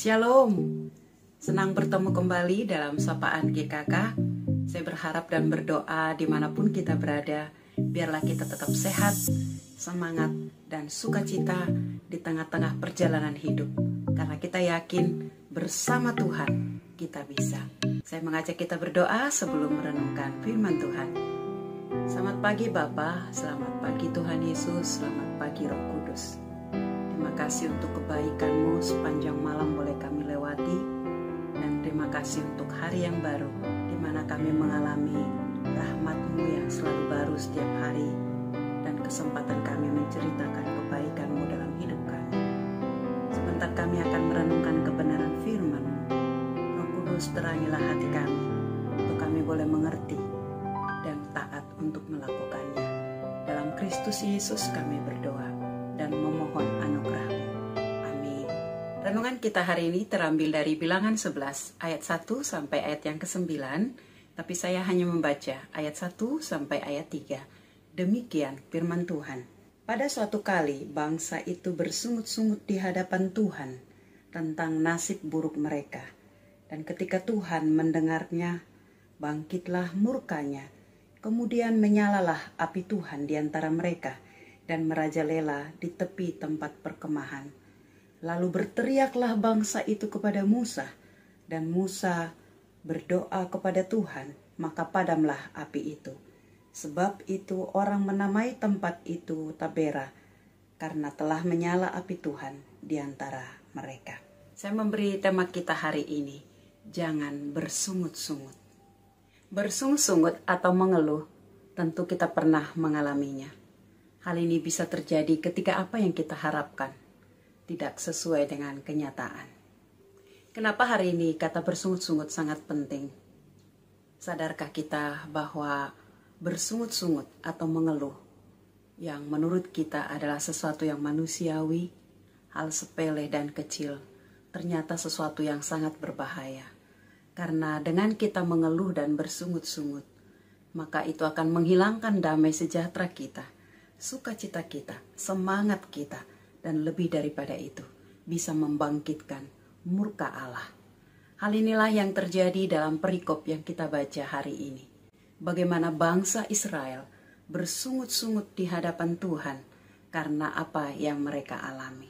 Shalom, senang bertemu kembali dalam Sapaan GKK. Saya berharap dan berdoa dimanapun kita berada, biarlah kita tetap sehat, semangat, dan sukacita di tengah-tengah perjalanan hidup. Karena kita yakin bersama Tuhan kita bisa. Saya mengajak kita berdoa sebelum merenungkan firman Tuhan. Selamat pagi Bapa, selamat pagi Tuhan Yesus, selamat pagi Roh Kudus. Terima kasih untuk kebaikan-Mu sepanjang malam boleh kami lewati. Dan terima kasih untuk hari yang baru, di mana kami mengalami rahmat-Mu yang selalu baru setiap hari. Dan kesempatan kami menceritakan kebaikan-Mu dalam hidup kami. Sebentar kami akan merenungkan kebenaran firman-Mu. Roh Kudus, terangilah hati kami, untuk kami boleh mengerti dan taat untuk melakukannya. Dalam Kristus Yesus kami berdoa dan memohon anugerah-Mu. Amin. Renungan kita hari ini terambil dari Bilangan 11 ayat 1 sampai ayat yang ke-9, tapi saya hanya membaca ayat 1 sampai ayat 3. Demikian firman Tuhan. Pada suatu kali bangsa itu bersungut-sungut di hadapan Tuhan tentang nasib buruk mereka. Dan ketika Tuhan mendengarnya, bangkitlah murkanya. Kemudian menyalalah api Tuhan di antara mereka dan merajalela di tepi tempat perkemahan. Lalu berteriaklah bangsa itu kepada Musa, dan Musa berdoa kepada Tuhan, maka padamlah api itu. Sebab itu orang menamai tempat itu Tabera, karena telah menyala api Tuhan di antara mereka. Saya memberi tema kita hari ini, jangan bersungut-sungut. Bersungut-sungut atau mengeluh, tentu kita pernah mengalaminya. Hal ini bisa terjadi ketika apa yang kita harapkan tidak sesuai dengan kenyataan. Kenapa hari ini kata bersungut-sungut sangat penting? Sadarkah kita bahwa bersungut-sungut atau mengeluh yang menurut kita adalah sesuatu yang manusiawi, hal sepele dan kecil, ternyata sesuatu yang sangat berbahaya. Karena dengan kita mengeluh dan bersungut-sungut, maka itu akan menghilangkan damai sejahtera kita, sukacita kita, semangat kita, dan lebih daripada itu, bisa membangkitkan murka Allah. Hal inilah yang terjadi dalam perikop yang kita baca hari ini. Bagaimana bangsa Israel bersungut-sungut di hadapan Tuhan karena apa yang mereka alami.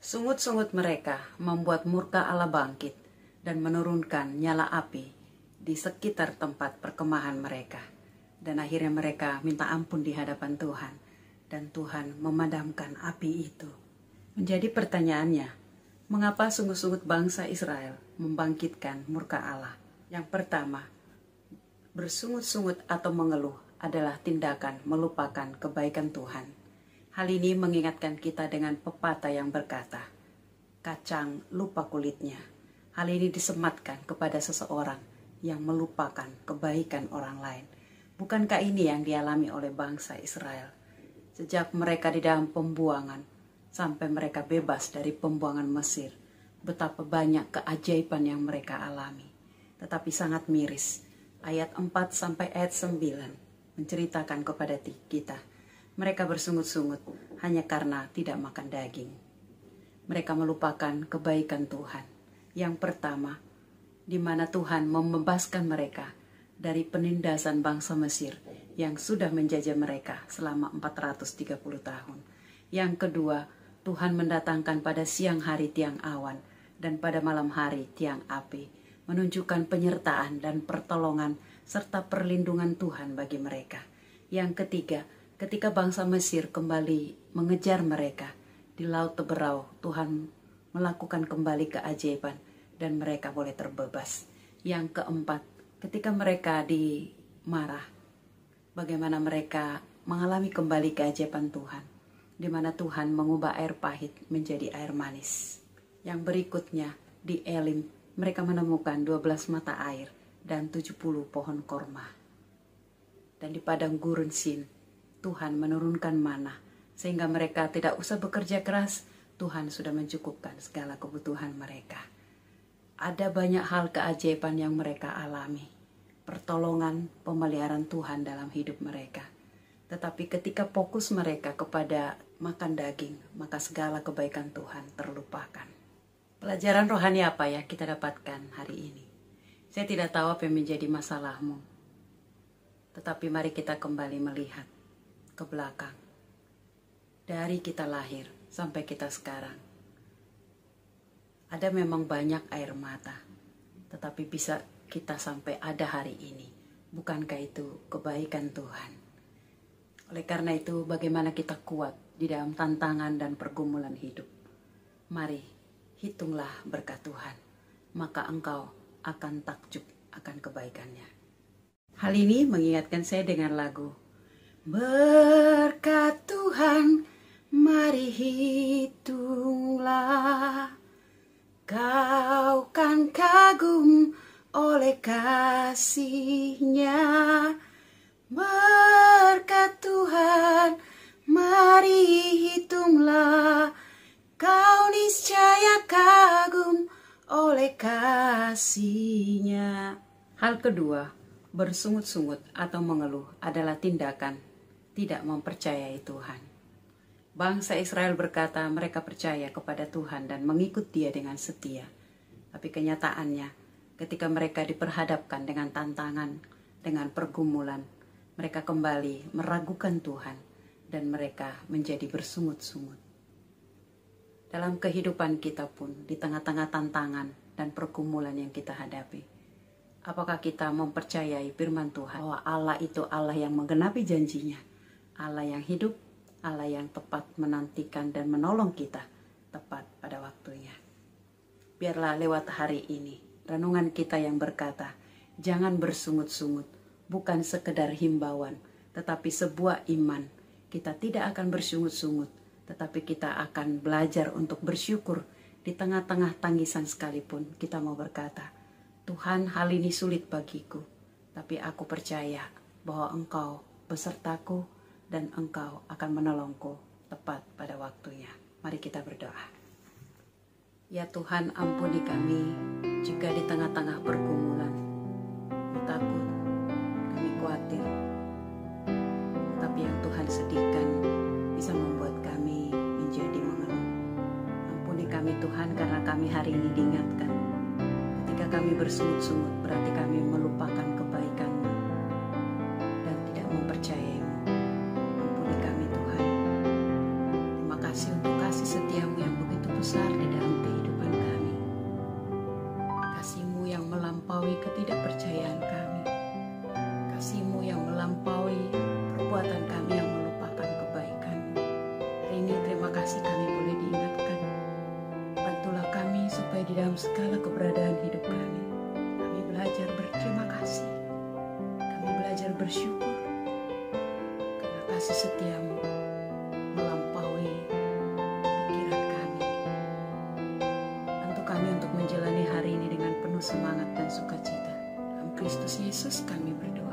Sungut-sungut mereka membuat murka Allah bangkit dan menurunkan nyala api di sekitar tempat perkemahan mereka. Dan akhirnya mereka minta ampun di hadapan Tuhan. Dan Tuhan memadamkan api itu. Menjadi pertanyaannya, mengapa sungut-sungut bangsa Israel membangkitkan murka Allah? Yang pertama, bersungut-sungut atau mengeluh adalah tindakan melupakan kebaikan Tuhan. Hal ini mengingatkan kita dengan pepatah yang berkata, kacang lupa kulitnya. Hal ini disematkan kepada seseorang yang melupakan kebaikan orang lain. Bukankah ini yang dialami oleh bangsa Israel? Sejak mereka di dalam pembuangan, sampai mereka bebas dari pembuangan Mesir, betapa banyak keajaiban yang mereka alami. Tetapi sangat miris, ayat 4 sampai ayat 9 menceritakan kepada kita, mereka bersungut-sungut hanya karena tidak makan daging. Mereka melupakan kebaikan Tuhan. Yang pertama, di mana Tuhan membebaskan mereka dari penindasan bangsa Mesir yang sudah menjajah mereka selama 430 tahun. Yang kedua, Tuhan mendatangkan pada siang hari tiang awan dan pada malam hari tiang api, menunjukkan penyertaan dan pertolongan serta perlindungan Tuhan bagi mereka. Yang ketiga, ketika bangsa Mesir kembali mengejar mereka di Laut Teberau, Tuhan melakukan kembali keajaiban dan mereka boleh terbebas. Yang keempat, ketika mereka dimarah, bagaimana mereka mengalami kembali keajaiban Tuhan, di mana Tuhan mengubah air pahit menjadi air manis. Yang berikutnya, di Elim, mereka menemukan 12 mata air dan 70 pohon korma. Dan di padang gurun Sin, Tuhan menurunkan mana, sehingga mereka tidak usah bekerja keras, Tuhan sudah mencukupkan segala kebutuhan mereka. Ada banyak hal keajaiban yang mereka alami. Pertolongan, pemeliharaan Tuhan dalam hidup mereka. Tetapi ketika fokus mereka kepada makan daging, maka segala kebaikan Tuhan terlupakan. Pelajaran rohani apa ya kita dapatkan hari ini? Saya tidak tahu apa yang menjadi masalahmu. Tetapi mari kita kembali melihat ke belakang. Dari kita lahir sampai kita sekarang. Ada memang banyak air mata. Tetapi bisa kita sampai ada hari ini. Bukankah itu kebaikan Tuhan? Oleh karena itu bagaimana kita kuat di dalam tantangan dan pergumulan hidup. Mari hitunglah berkat Tuhan, maka engkau akan takjub akan kebaikannya. Hal ini mengingatkan saya dengan lagu Berkat Tuhan, mari hitunglah, kau kan kagum oleh kasih-Nya. Berkat Tuhan, mari hitunglah, kau niscaya kagum oleh kasih-Nya. Hal kedua, bersungut-sungut atau mengeluh adalah tindakan tidak mempercayai Tuhan. Bangsa Israel berkata mereka percaya kepada Tuhan dan mengikut Dia dengan setia. Tapi kenyataannya, ketika mereka diperhadapkan dengan tantangan, dengan pergumulan, mereka kembali meragukan Tuhan dan mereka menjadi bersungut-sungut. Dalam kehidupan kita pun, di tengah-tengah tantangan dan pergumulan yang kita hadapi, apakah kita mempercayai firman Tuhan bahwa Allah itu Allah yang menggenapi janjinya, Allah yang hidup, Allah yang tepat menantikan dan menolong kita tepat pada waktunya. Biarlah lewat hari ini, renungan kita yang berkata, jangan bersungut-sungut, bukan sekedar himbauan, tetapi sebuah iman. Kita tidak akan bersungut-sungut, tetapi kita akan belajar untuk bersyukur di tengah-tengah tangisan sekalipun. Kita mau berkata, Tuhan, hal ini sulit bagiku, tapi aku percaya bahwa Engkau besertaku dan Engkau akan menolongku tepat pada waktunya. Mari kita berdoa. Ya Tuhan, ampuni kami jika di tengah-tengah pergumulan kami takut, kami khawatir, tapi yang Tuhan sedihkan bisa membuat kami menjadi mengeluh. Ampuni kami Tuhan, karena kami hari ini diingatkan, ketika kami bersungut-sungut berarti kami melupakan kebaikan-Mu dan tidak mempercayai-Mu. Ampuni kami Tuhan. Terima kasih untuk kasih setia-Mu yang begitu besar di dalam kehidupan kami. Kasih-Mu yang melampaui ketidakpercayaan kami. Kasih-Mu yang melampaui perbuatan kami yang melupakan kebaikan-Mu. Hari ini terima kasih kami boleh diingatkan. Bantulah kami supaya di dalam segala keberadaan hidup kami belajar berterima kasih. Kami belajar bersyukur karena kasih setiamu melampaui pikiran kami. Bantu kami untuk menjalani hari ini dengan penuh semangat dan sukacita. Dalam Kristus Yesus kami berdoa.